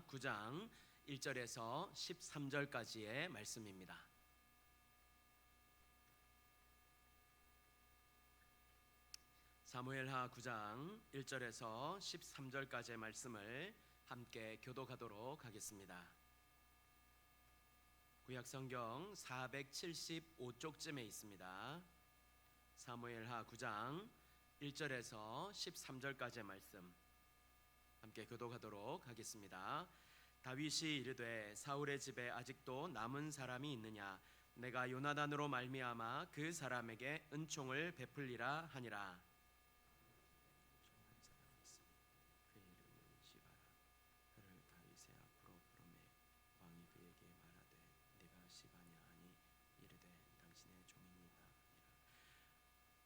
사무엘하 9장 1절에서 13절까지의 말씀입니다. 사무엘하 9장 1절에서 13절까지의 말씀을 함께 교독하도록 하겠습니다. 구약성경 475쪽쯤에 있습니다. 사무엘하 9장 1절에서 13절까지의 말씀 함께 교독하도록 하겠습니다. 다윗이 이르되 사울의 집에 아직도 남은 사람이 있느냐? 내가 요나단으로 말미암아 그 사람에게 은총을 베풀리라 하니라.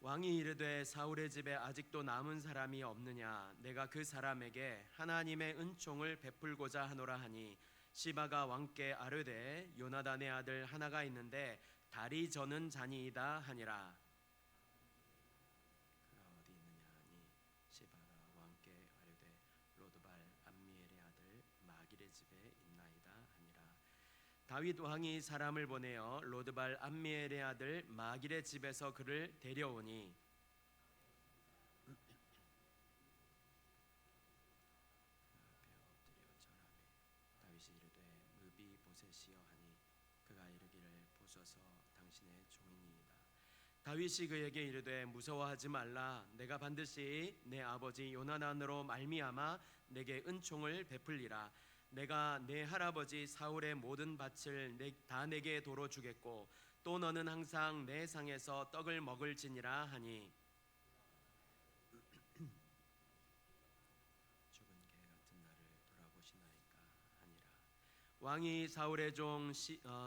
왕이 이르되 사울의 집에 아직도 남은 사람이 없느냐? 내가 그 사람에게 하나님의 은총을 베풀고자 하노라 하니 시바가 왕께 아뢰되 요나단의 아들 하나가 있는데 다리 저는 자니이다 하니라. 그가 어디 있느냐 하니 시바가 왕께 아뢰되 로드발 암미엘의 아들 마길의 집에 있나이다 하니라. 다윗 왕이 사람을 보내어 로드발 암미엘의 아들 마길의 집에서 그를 데려오니 다윗이 이르되 무비보셋이여 하니 그가 이르기를 보소서 당신의 종이니이다. 다윗이 그에게 이르되 무서워하지 말라. 내가 반드시 내 아버지 요나단으로 말미암아 내게 은총을 베풀리라. 내가 내 할아버지 사울의 모든 밭을 다 내게 도로 주겠고 또 너는 항상 내 상에서 떡을 먹을지니라 하니 죽은 개 같은 나를 돌아보시나이까 하니라. 왕이 사울의 종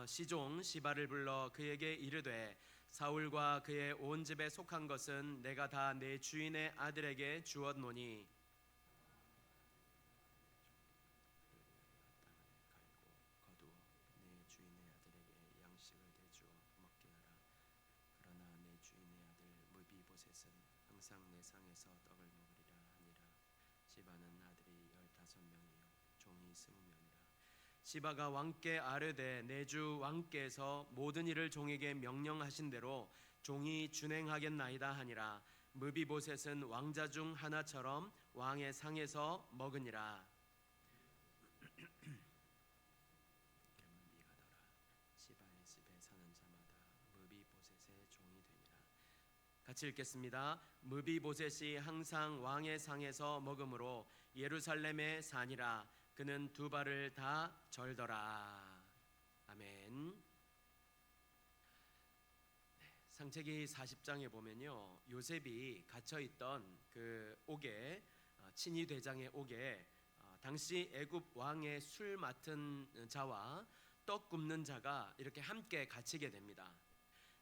시종 시바를 불러 그에게 이르되 사울과 그의 온 집에 속한 것은 내가 다 내 주인의 아들에게 주었노니 항상 내 상에서 떡을 먹으리라 하니라. 시바는 아들이 15명이요 종이 20명이라. 시바가 왕께 아뢰되 내 주 왕께서 모든 일을 종에게 명령하신 대로 종이 준행하겠나이다 하니라. 무비보셋은 왕자 중 하나처럼 왕의 상에서 먹으니라. 시바의 집에 사는 자마다 무비보셋의 종이 되니라. 같이 읽겠습니다. 무비보셋이 항상 왕의 상에서 먹음으로 예루살렘에 사니라. 그는 두 발을 다 절더라. 아멘. 창세기 40장에 보면요, 요셉이 갇혀 있던 그 옥에 친위 대장의 옥에 당시 애굽 왕의 술 맡은 자와 떡 굽는 자가 이렇게 함께 갇히게 됩니다.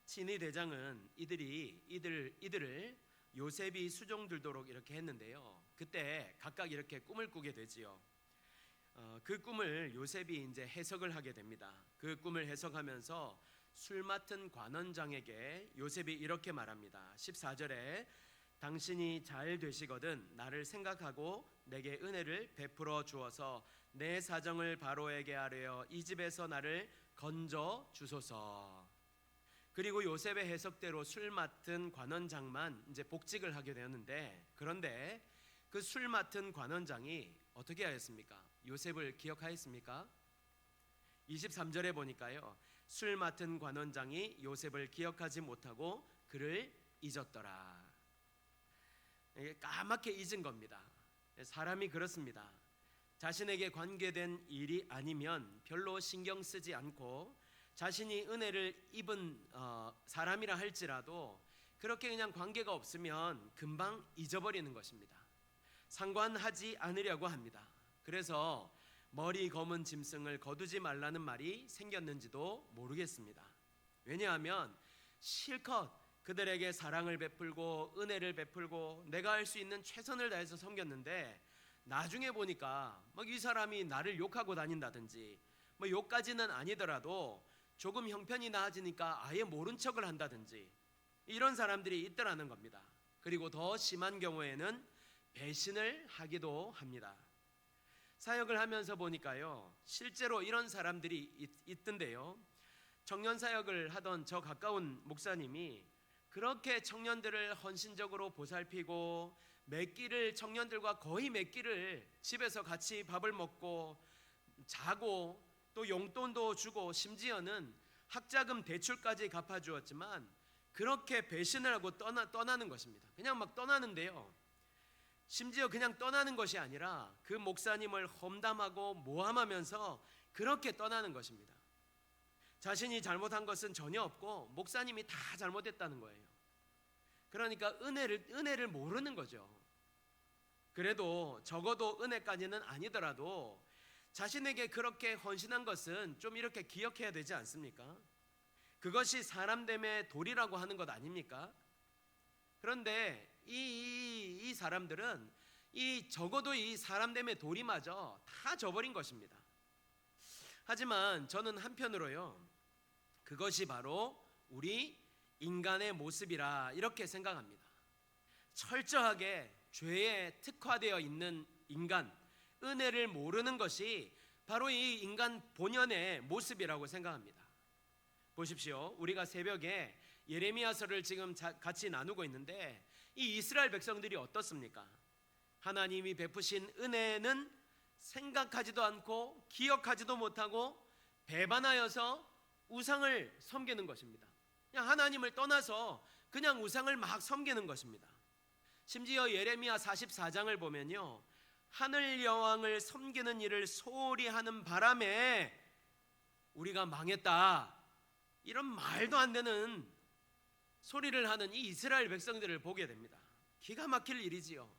친위 대장은 이들을 요셉이 수종 들도록 이렇게 했는데요. 그때 각각 이렇게 꿈을 꾸게 되지요. 그 꿈을 요셉이 이제 해석을 하게 됩니다. 그 꿈을 해석하면서 술 맡은 관원장에게 요셉이 이렇게 말합니다. 14절에 당신이 잘 되시거든 나를 생각하고 내게 은혜를 베풀어 주어서 내 사정을 바로에게 아뢰어 이 집에서 나를 건져 주소서. 그리고 요셉의 해석대로 술 맡은 관원장만 이제 복직을 하게 되었는데, 그런데 그 술 맡은 관원장이 어떻게 하였습니까? 요셉을 기억하였습니까? 23절에 보니까요, 술 맡은 관원장이 요셉을 기억하지 못하고 그를 잊었더라. 까맣게 잊은 겁니다. 사람이 그렇습니다. 자신에게 관계된 일이 아니면 별로 신경 쓰지 않고 자신이 은혜를 입은 사람이라 할지라도 그렇게 그냥 관계가 없으면 금방 잊어버리는 것입니다. 상관하지 않으려고 합니다. 그래서 머리 검은 짐승을 거두지 말라는 말이 생겼는지도 모르겠습니다. 왜냐하면 실컷 그들에게 사랑을 베풀고 은혜를 베풀고 내가 할 수 있는 최선을 다해서 섬겼는데 나중에 보니까 막 이 사람이 나를 욕하고 다닌다든지, 뭐 욕까지는 아니더라도 조금 형편이 나아지니까 아예 모른 척을 한다든지 이런 사람들이 있더라는 겁니다. 그리고 더 심한 경우에는 배신을 하기도 합니다. 사역을 하면서 보니까요, 실제로 이런 사람들이 있던데요. 청년 사역을 하던 저 가까운 목사님이 그렇게 청년들을 헌신적으로 보살피고 청년들과 거의 몇 끼를 집에서 같이 밥을 먹고 자고 또 용돈도 주고 심지어는 학자금 대출까지 갚아주었지만 그렇게 배신을 하고 떠나는 것입니다. 그냥 막 떠나는데요, 심지어 그냥 떠나는 것이 아니라 그 목사님을 험담하고 모함하면서 그렇게 떠나는 것입니다. 자신이 잘못한 것은 전혀 없고 목사님이 다 잘못했다는 거예요. 그러니까 은혜를 모르는 거죠. 그래도 적어도 은혜까지는 아니더라도 자신에게 그렇게 헌신한 것은 좀 이렇게 기억해야 되지 않습니까? 그것이 사람됨의 도리라고 하는 것 아닙니까? 그런데 이 사람들은 적어도 이 사람됨의 도리마저 다 저버린 것입니다. 하지만 저는 한편으로요, 그것이 바로 우리 인간의 모습이라 이렇게 생각합니다. 철저하게 죄에 특화되어 있는 인간, 은혜를 모르는 것이 바로 이 인간 본연의 모습이라고 생각합니다. 보십시오. 우리가 새벽에 예레미야서를 지금 같이 나누고 있는데 이 이스라엘 백성들이 어떻습니까? 하나님이 베푸신 은혜는 생각하지도 않고 기억하지도 못하고 배반하여서 우상을 섬기는 것입니다. 그냥 하나님을 떠나서 그냥 우상을 막 섬기는 것입니다. 심지어 예레미야 44장을 보면요, 하늘 여왕을 섬기는 일을 소홀히 하는 바람에 우리가 망했다, 이런 말도 안 되는 소리를 하는 이 이스라엘 백성들을 보게 됩니다. 기가 막힐 일이지요.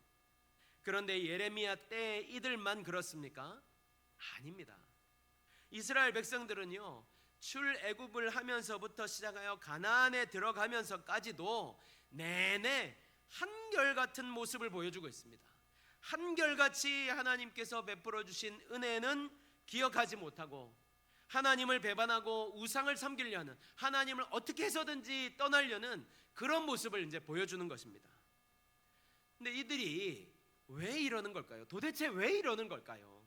그런데 예레미야 때 이들만 그렇습니까? 아닙니다. 이스라엘 백성들은요, 출애굽을 하면서부터 시작하여 가나안에 들어가면서까지도 내내 한결같은 모습을 보여주고 있습니다. 한결같이 하나님께서 베풀어 주신 은혜는 기억하지 못하고 하나님을 배반하고 우상을 섬기려 하는, 하나님을 어떻게 해서든지 떠나려는 그런 모습을 이제 보여주는 것입니다. 근데 이들이 왜 이러는 걸까요? 도대체 왜 이러는 걸까요?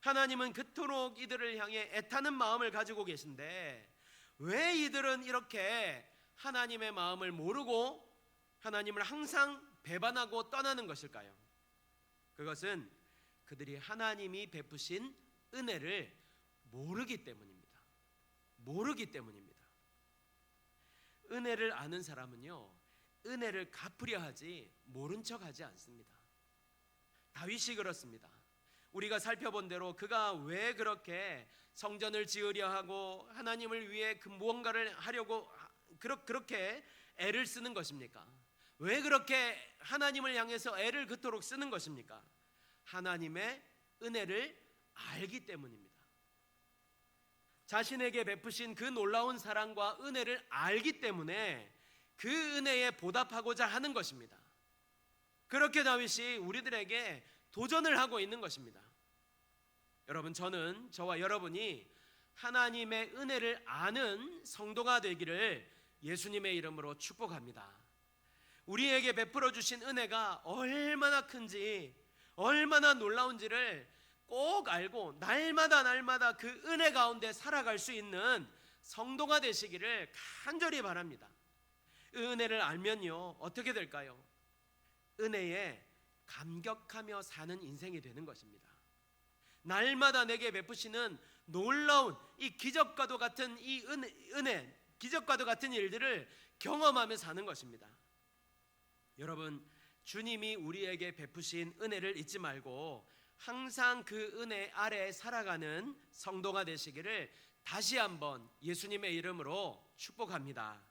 하나님은 그토록 이들을 향해 애타는 마음을 가지고 계신데 왜 이들은 이렇게 하나님의 마음을 모르고 하나님을 항상 배반하고 떠나는 것일까요? 그것은 그들이 하나님이 베푸신 은혜를 모르기 때문입니다. 모르기 때문입니다. 은혜를 아는 사람은요, 은혜를 갚으려 하지 모른 척하지 않습니다. 다윗이 그렇습니다. 우리가 살펴본 대로 그가 왜 그렇게 성전을 지으려 하고 하나님을 위해 그 무언가를 하려고 그렇게 애를 쓰는 것입니까? 왜 그렇게 하나님을 향해서 애를 그토록 쓰는 것입니까? 하나님의 은혜를 알기 때문입니다. 자신에게 베푸신 그 놀라운 사랑과 은혜를 알기 때문에 그 은혜에 보답하고자 하는 것입니다. 그렇게 다윗이 우리들에게 도전을 하고 있는 것입니다. 여러분, 저와 여러분이 하나님의 은혜를 아는 성도가 되기를 예수님의 이름으로 축복합니다. 우리에게 베풀어 주신 은혜가 얼마나 큰지, 얼마나 놀라운지를 꼭 알고 날마다 그 은혜 가운데 살아갈 수 있는 성도가 되시기를 간절히 바랍니다. 은혜를 알면요, 어떻게 될까요? 은혜에 감격하며 사는 인생이 되는 것입니다. 날마다 내게 베푸시는 놀라운 이 기적과도 같은 이 은혜, 기적과도 같은 일들을 경험하며 사는 것입니다. 여러분, 주님이 우리에게 베푸신 은혜를 잊지 말고 항상 그 은혜 아래 살아가는 성도가 되시기를 다시 한번 예수님의 이름으로 축복합니다.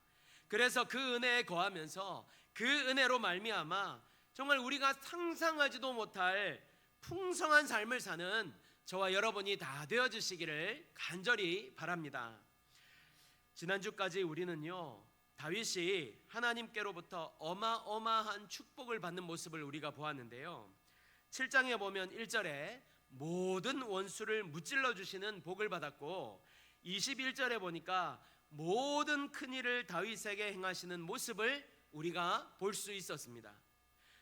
그래서 그 은혜에 거하면서 그 은혜로 말미암아 정말 우리가 상상하지도 못할 풍성한 삶을 사는 저와 여러분이 다 되어주시기를 간절히 바랍니다. 지난주까지 우리는요, 다윗이 하나님께로부터 어마어마한 축복을 받는 모습을 우리가 보았는데요, 7장에 보면 1절에 모든 원수를 무찔러 주시는 복을 받았고 21절에 보니까 모든 큰일을 다윗에게 행하시는 모습을 우리가 볼 수 있었습니다.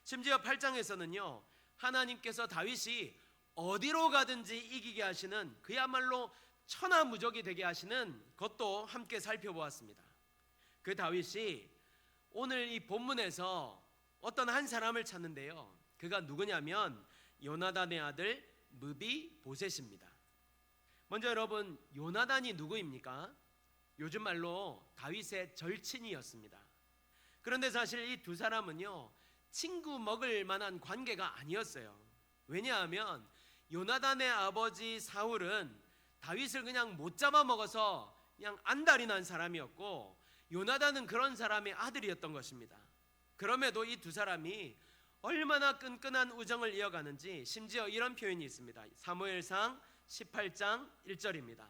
심지어 8장에서는요, 하나님께서 다윗이 어디로 가든지 이기게 하시는 그야말로 천하무적이 되게 하시는 것도 함께 살펴보았습니다. 그 다윗이 오늘 이 본문에서 어떤 한 사람을 찾는데요, 그가 누구냐면 요나단의 아들 무비보셋입니다. 먼저 여러분, 요나단이 누구입니까? 요즘 말로 다윗의 절친이었습니다. 그런데 사실 이 두 사람은요, 친구 먹을 만한 관계가 아니었어요. 왜냐하면 요나단의 아버지 사울은 다윗을 그냥 못 잡아먹어서 그냥 안달이 난 사람이었고, 요나단은 그런 사람의 아들이었던 것입니다. 그럼에도 이 두 사람이 얼마나 끈끈한 우정을 이어가는지 심지어 이런 표현이 있습니다. 사무엘상 18장 1절입니다.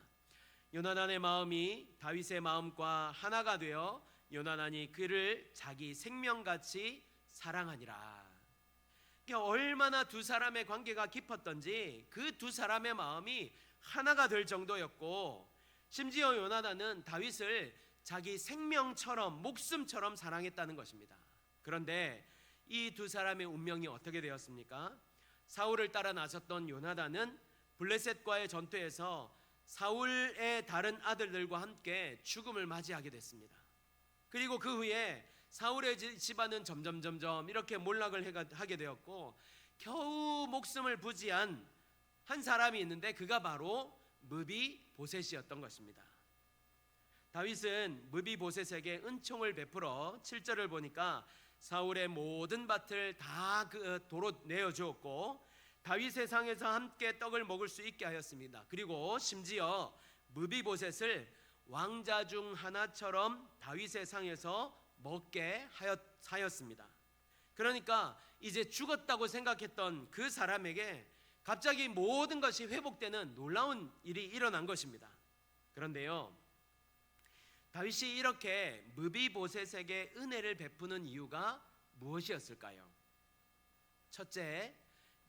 요나단의 마음이 다윗의 마음과 하나가 되어 요나단이 그를 자기 생명같이 사랑하니라. 얼마나 두 사람의 관계가 깊었던지 그 두 사람의 마음이 하나가 될 정도였고, 심지어 요나단은 다윗을 자기 생명처럼, 목숨처럼 사랑했다는 것입니다. 그런데 이 두 사람의 운명이 어떻게 되었습니까? 사울을 따라 나섰던 요나단은 블레셋과의 전투에서 사울의 다른 아들들과 함께 죽음을 맞이하게 됐습니다. 그리고 그 후에 사울의 집안은 점점 이렇게 몰락을 하게 되었고, 겨우 목숨을 부지한 한 사람이 있는데 그가 바로 무비보셋이었던 것입니다. 다윗은 무비보셋에게 은총을 베풀어 7절을 보니까 사울의 모든 밭을 다 그 도로 내어주었고, 다윗의 상에서 함께 떡을 먹을 수 있게 하였습니다. 그리고 심지어 무비보셋을 왕자 중 하나처럼 다윗의 상에서 먹게 하였습니다. 그러니까 이제 죽었다고 생각했던 그 사람에게 갑자기 모든 것이 회복되는 놀라운 일이 일어난 것입니다. 그런데요, 다윗이 이렇게 무비보셋에게 은혜를 베푸는 이유가 무엇이었을까요? 첫째,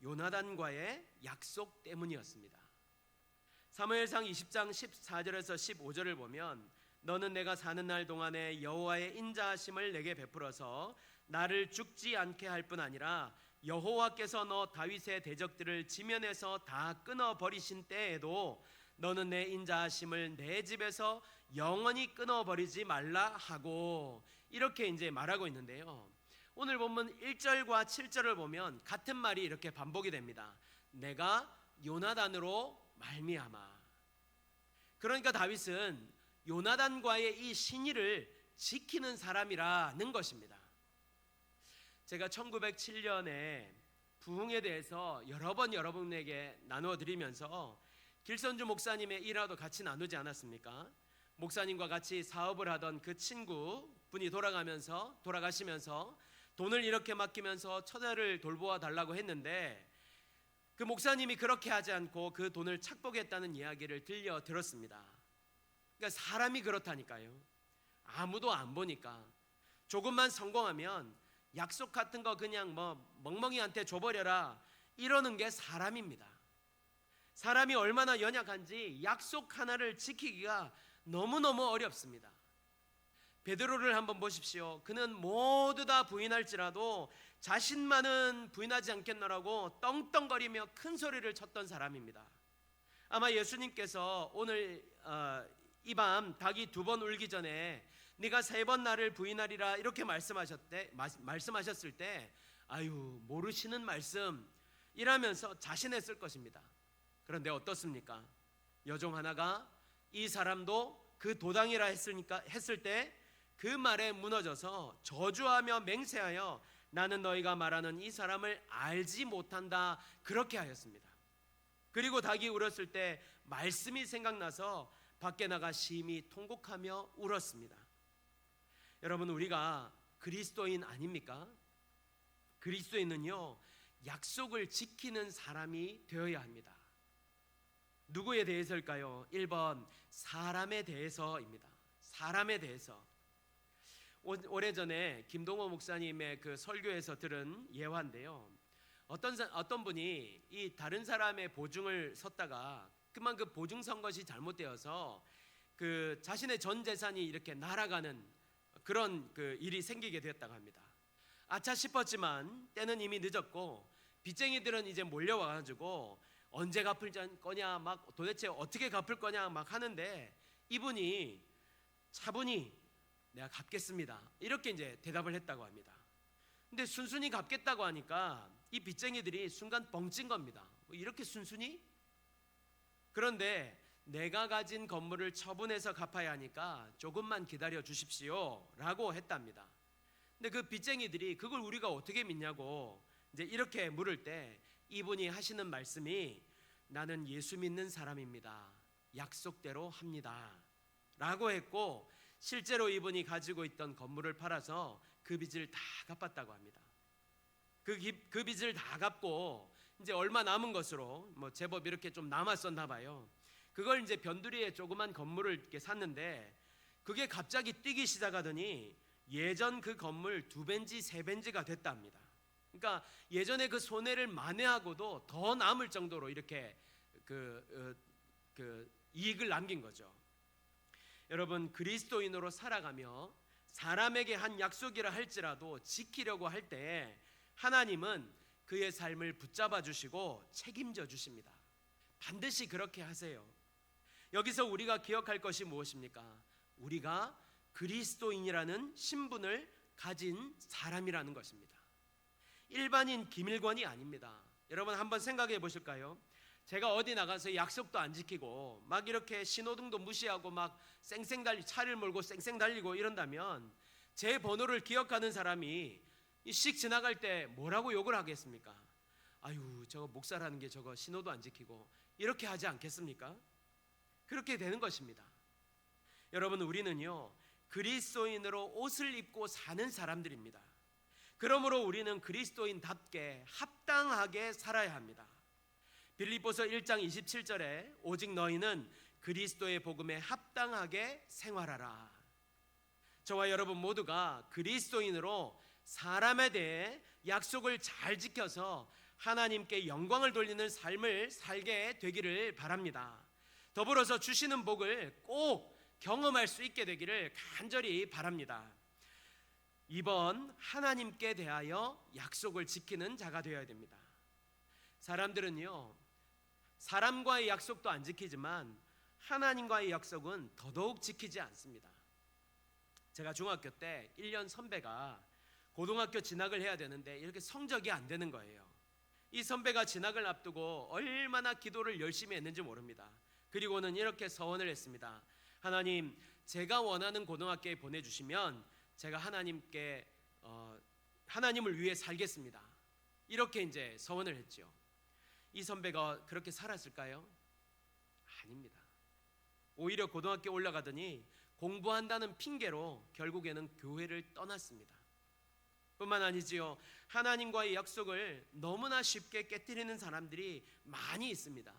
요나단과의 약속 때문이었습니다. 사무엘상 20장 14절에서 15절을 보면, 너는 내가 사는 날 동안에 여호와의 인자하심을 내게 베풀어서 나를 죽지 않게 할 뿐 아니라 여호와께서 너 다윗의 대적들을 지면에서 다 끊어버리신 때에도 너는 내 인자하심을 내 집에서 영원히 끊어버리지 말라 하고, 이렇게 이제 말하고 있는데요, 오늘 본문 1절과 7절을 보면 같은 말이 이렇게 반복이 됩니다. 내가 요나단으로 말미암아. 그러니까 다윗은 요나단과의 이 신의를 지키는 사람이라는 것입니다. 제가 1907년에 부흥에 대해서 여러 번 여러분에게 나누어 드리면서 길선주 목사님의 일화도 같이 나누지 않았습니까? 목사님과 같이 사업을 하던 그 친구분이 돌아가시면서 돈을 이렇게 맡기면서 처자를 돌보아 달라고 했는데, 그 목사님이 그렇게 하지 않고 그 돈을 착복했다는 이야기를 들었습니다. 그러니까 사람이 그렇다니까요. 아무도 안 보니까 조금만 성공하면 약속 같은 거 그냥 멍멍이한테 줘버려라, 이러는 게 사람입니다. 사람이 얼마나 연약한지 약속 하나를 지키기가 너무너무 어렵습니다. 베드로를 한번 보십시오. 그는 모두 다 부인할지라도 자신만은 부인하지 않겠노라고 떵떵거리며 큰 소리를 쳤던 사람입니다. 아마 예수님께서 오늘 이 밤 닭이 2번 울기 전에 네가 3번 나를 부인하리라 이렇게 말씀하셨을 때, 아유, 모르시는 말씀 이라면서 자신했을 것입니다. 그런데 어떻습니까? 여종 하나가 이 사람도 그 도당이라 했을 때 그 말에 무너져서 저주하며 맹세하여 나는 너희가 말하는 이 사람을 알지 못한다, 그렇게 하였습니다. 그리고 닭이 울었을 때 말씀이 생각나서 밖에 나가 심히 통곡하며 울었습니다. 여러분, 우리가 그리스도인 아닙니까? 그리스도인은요, 약속을 지키는 사람이 되어야 합니다. 누구에 대해서일까요? 1번 사람에 대해서입니다. 사람에 대해서. 오래전에 김동호 목사님의 그 설교에서 들은 예화인데요, 어떤 분이 이 다른 사람의 보증을 섰다가 그만 그 보증 선 것이 잘못되어서 그 자신의 전 재산이 이렇게 날아가는 그런 그 일이 생기게 되었다고 합니다. 아차 싶었지만 때는 이미 늦었고 빚쟁이들은 이제 몰려와가지고 언제 갚을 거냐, 막 도대체 어떻게 갚을 거냐 막 하는데 이분이 차분히 내가 갚겠습니다 이렇게 이제 대답을 했다고 합니다. 근데 순순히 갚겠다고 하니까 이 빚쟁이들이 순간 뻥찐 겁니다. 뭐 이렇게 순순히? 그런데 내가 가진 건물을 처분해서 갚아야 하니까 조금만 기다려 주십시오 라고 했답니다. 근데 그 빚쟁이들이 그걸 우리가 어떻게 믿냐고 이제 이렇게 물을 때 이분이 하시는 말씀이 나는 예수 믿는 사람입니다. 약속대로 합니다 라고 했고, 실제로 이분이 가지고 있던 건물을 팔아서 그 빚을 다 갚았다고 합니다. 그 빚을 다 갚고 이제 얼마 남은 것으로 뭐 제법 이렇게 좀 남았었나 봐요. 그걸 이제 변두리에 조그만 건물을 이렇게 샀는데 그게 갑자기 뛰기 시작하더니 예전 그 건물 2배인지 3배인지가 됐답니다. 그러니까 예전에 그 손해를 만회하고도 더 남을 정도로 이렇게 그 이익을 남긴 거죠. 여러분, 그리스도인으로 살아가며 사람에게 한 약속이라 할지라도 지키려고 할 때 하나님은 그의 삶을 붙잡아 주시고 책임져 주십니다. 반드시 그렇게 하세요. 여기서 우리가 기억할 것이 무엇입니까? 우리가 그리스도인이라는 신분을 가진 사람이라는 것입니다. 일반인 기밀권이 아닙니다. 여러분 한번 생각해 보실까요? 제가 어디 나가서 약속도 안 지키고 막 이렇게 신호등도 무시하고 막 쌩쌩 차를 몰고 쌩쌩 달리고 이런다면 제 번호를 기억하는 사람이 씩 지나갈 때 뭐라고 욕을 하겠습니까? 아유, 저거 목사라는 게 저거 신호도 안 지키고 이렇게 하지 않겠습니까? 그렇게 되는 것입니다. 여러분, 우리는요 그리스도인으로 옷을 입고 사는 사람들입니다. 그러므로 우리는 그리스도인답게 합당하게 살아야 합니다. 빌립보서 1장 27절에 오직 너희는 그리스도의 복음에 합당하게 생활하라. 저와 여러분 모두가 그리스도인으로 사람에 대해 약속을 잘 지켜서 하나님께 영광을 돌리는 삶을 살게 되기를 바랍니다. 더불어서 주시는 복을 꼭 경험할 수 있게 되기를 간절히 바랍니다. 이번 하나님께 대하여 약속을 지키는 자가 되어야 됩니다. 사람들은요 사람과의 약속도 안 지키지만 하나님과의 약속은 더더욱 지키지 않습니다. 제가 중학교 때 1년 선배가 고등학교 진학을 해야 되는데 이렇게 성적이 안 되는 거예요. 이 선배가 진학을 앞두고 얼마나 기도를 열심히 했는지 모릅니다. 그리고는 이렇게 서원을 했습니다. 하나님, 제가 원하는 고등학교에 보내주시면 제가 하나님을 위해 살겠습니다. 이렇게 이제 서원을 했죠. 이 선배가 그렇게 살았을까요? 아닙니다. 오히려 고등학교 올라가더니 공부한다는 핑계로 결국에는 교회를 떠났습니다. 뿐만 아니지요, 하나님과의 약속을 너무나 쉽게 깨뜨리는 사람들이 많이 있습니다.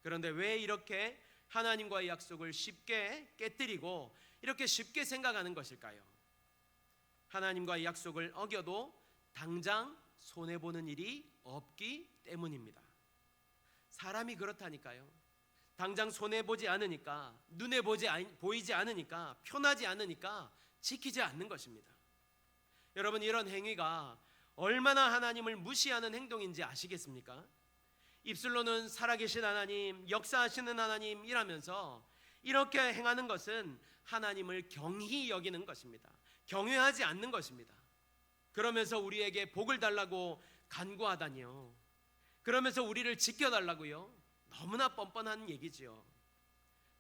그런데 왜 이렇게 하나님과의 약속을 쉽게 깨뜨리고 이렇게 쉽게 생각하는 것일까요? 하나님과의 약속을 어겨도 당장 손해보는 일이 없기 때문입니다. 사람이 그렇다니까요. 당장 손해보지 않으니까, 눈에 보이지 않으니까, 편하지 않으니까 지키지 않는 것입니다. 여러분, 이런 행위가 얼마나 하나님을 무시하는 행동인지 아시겠습니까? 입술로는 살아계신 하나님, 역사하시는 하나님이라면서 이렇게 행하는 것은 하나님을 경히 여기는 것입니다. 경외하지 않는 것입니다. 그러면서 우리에게 복을 달라고 간구하다니요. 그러면서 우리를 지켜달라고요. 너무나 뻔뻔한 얘기지요.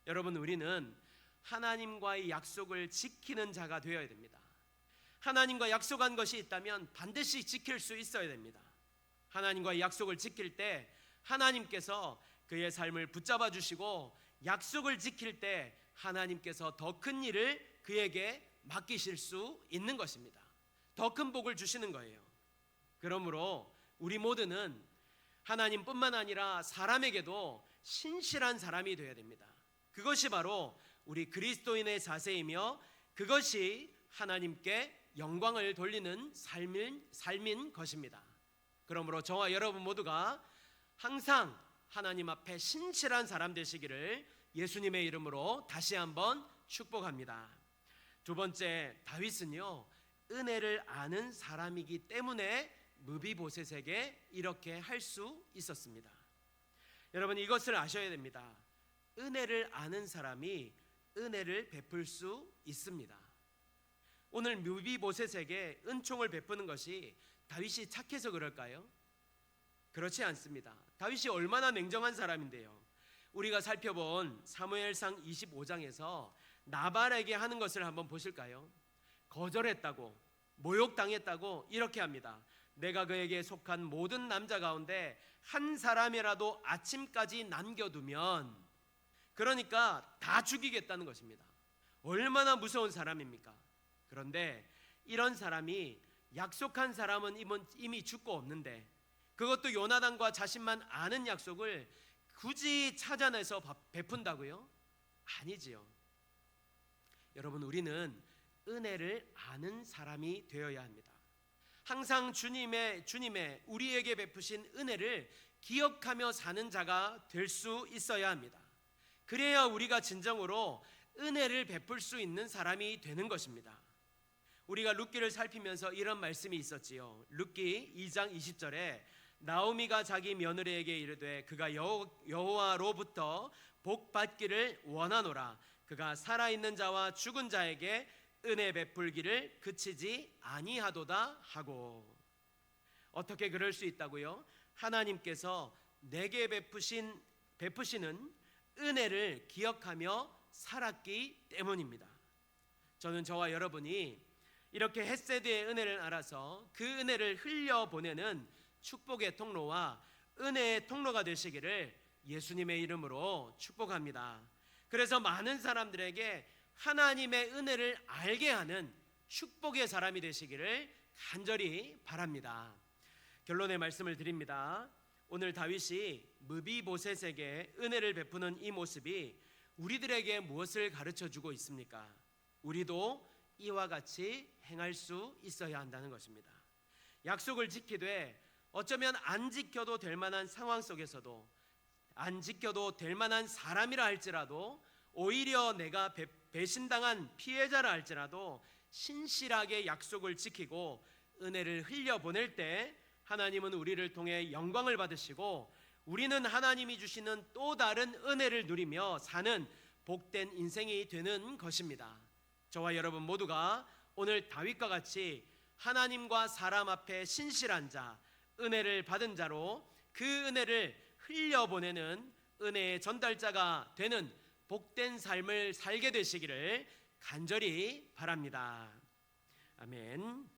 여러분, 우리는 하나님과의 약속을 지키는 자가 되어야 됩니다. 하나님과 약속한 것이 있다면 반드시 지킬 수 있어야 됩니다. 하나님과의 약속을 지킬 때 하나님께서 그의 삶을 붙잡아 주시고, 약속을 지킬 때 하나님께서 더 큰 일을 그에게 맡기실 수 있는 것입니다. 더 큰 복을 주시는 거예요. 그러므로 우리 모두는 하나님뿐만 아니라 사람에게도 신실한 사람이 되어야 됩니다. 그것이 바로 우리 그리스도인의 자세이며 그것이 하나님께 영광을 돌리는 삶인 것입니다. 그러므로 저와 여러분 모두가 항상 하나님 앞에 신실한 사람 되시기를 예수님의 이름으로 다시 한번 축복합니다. 두 번째, 다윗은요 은혜를 아는 사람이기 때문에 무비보셋에게 이렇게 할 수 있었습니다. 여러분, 이것을 아셔야 됩니다. 은혜를 아는 사람이 은혜를 베풀 수 있습니다. 오늘 므비보셋에게 은총을 베푸는 것이 다윗이 착해서 그럴까요? 그렇지 않습니다. 다윗이 얼마나 냉정한 사람인데요. 우리가 살펴본 사무엘상 25장에서 나발에게 하는 것을 한번 보실까요? 거절했다고, 모욕당했다고 이렇게 합니다. 내가 그에게 속한 모든 남자 가운데 한 사람이라도 아침까지 남겨두면, 그러니까 다 죽이겠다는 것입니다. 얼마나 무서운 사람입니까? 그런데 이런 사람이 약속한 사람은 이미 죽고 없는데, 그것도 요나단과 자신만 아는 약속을 굳이 찾아내서 베푼다고요? 아니지요. 여러분, 우리는 은혜를 아는 사람이 되어야 합니다. 항상 주님의 우리에게 베푸신 은혜를 기억하며 사는 자가 될 수 있어야 합니다. 그래야 우리가 진정으로 은혜를 베풀 수 있는 사람이 되는 것입니다. 우리가 룻기를 살피면서 이런 말씀이 있었지요. 룻기 2장 20절에 나오미가 자기 며느리에게 이르되 그가 여호와로부터 복 받기를 원하노라. 그가 살아있는 자와 죽은 자에게 은혜 베풀기를 그치지 아니하도다 하고. 어떻게 그럴 수 있다고요? 하나님께서 내게 베푸시는 은혜를 기억하며 살았기 때문입니다. 저는 저와 여러분이 이렇게 헷세드의 은혜를 알아서 그 은혜를 흘려보내는 축복의 통로와 은혜의 통로가 되시기를 예수님의 이름으로 축복합니다. 그래서 많은 사람들에게 하나님의 은혜를 알게 하는 축복의 사람이 되시기를 간절히 바랍니다. 결론의 말씀을 드립니다. 오늘 다윗이 므비보셋에게 은혜를 베푸는 이 모습이 우리들에게 무엇을 가르쳐주고 있습니까? 우리도 이와 같이 행할 수 있어야 한다는 것입니다. 약속을 지키되 어쩌면 안 지켜도 될 만한 상황 속에서도, 안 지켜도 될 만한 사람이라 할지라도, 오히려 내가 배신당한 피해자라 할지라도 신실하게 약속을 지키고 은혜를 흘려보낼 때 하나님은 우리를 통해 영광을 받으시고 우리는 하나님이 주시는 또 다른 은혜를 누리며 사는 복된 인생이 되는 것입니다. 저와 여러분 모두가 오늘 다윗과 같이 하나님과 사람 앞에 신실한 자, 은혜를 받은 자로 그 은혜를 흘려보내는 은혜의 전달자가 되는 복된 삶을 살게 되시기를 간절히 바랍니다. 아멘.